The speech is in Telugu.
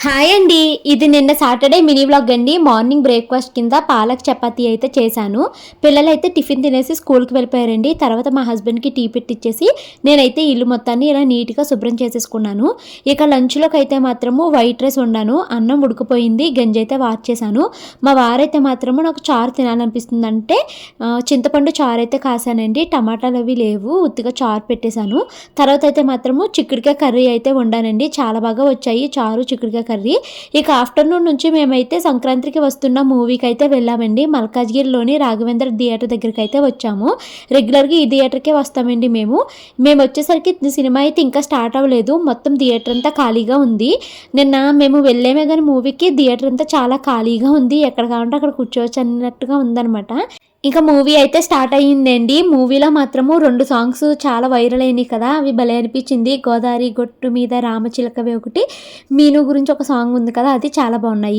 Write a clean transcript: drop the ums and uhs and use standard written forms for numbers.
హాయ్ అండి. ఇది నిన్న సాటర్డే మినీ వ్లాగ్ అండి. మార్నింగ్ బ్రేక్ఫాస్ట్ కింద పాలక్ చపాతీ అయితే చేశాను. పిల్లలైతే టిఫిన్ తినేసి స్కూల్కి వెళ్ళిపోయారండి. తర్వాత మా హస్బెండ్కి టీ పెట్టిచ్చేసి నేనైతే ఇల్లు మొత్తాన్ని ఇలా నీట్గా శుభ్రం చేసేసుకున్నాను. ఇక లంచ్లోకి అయితే మాత్రము వైట్ రైస్ వండాను. అన్నం ఉడికిపోయింది, గంజి అయితే వార్చేశాను. మా వారైతే మాత్రము నాకు చారు తినాలనిపిస్తుంది అంటే చింతపండు చారు అయితే కాసానండి. టమాటాలు అవి లేవు, ఉత్తిగా చారు పెట్టేశాను. తర్వాత అయితే మాత్రము చిక్కుడుకాయ కర్రీ అయితే వండానండి. చాలా బాగా వచ్చాయి చారు, చిక్కుడుకాయ కర్రీ. ఇక ఆఫ్టర్నూన్ నుంచి మేమైతే సంక్రాంతికి వస్తున్న మూవీకి అయితే వెళ్ళామండి. మల్కాజ్గిరిలోని రాఘవేంద్ర థియేటర్ దగ్గరికి అయితే వచ్చాము. రెగ్యులర్గా ఈ థియేటర్కే వస్తామండి మేము వచ్చేసరికి సినిమా అయితే ఇంకా స్టార్ట్ అవ్వలేదు. మొత్తం థియేటర్ అంతా ఖాళీగా ఉంది. నిన్న మేము వెళ్ళామే కానీ మూవీకి థియేటర్ అంతా చాలా ఖాళీగా ఉంది. ఎక్కడ కావాలంటే అక్కడ కూర్చోవచ్చు అన్నట్టుగా ఉందన్నమాట. ఇంకా మూవీ అయితే స్టార్ట్ అయ్యిందండి. మూవీలో మాత్రము 2 సాంగ్స్ చాలా వైరల్ అయినాయి కదా, అవి భలే అనిపించింది. గోదావరి గొట్టు మీద రామచిలకవి ఒకటి, మీను గురించి ఒక సాంగ్ ఉంది కదా, అది చాలా బాగున్నాయి.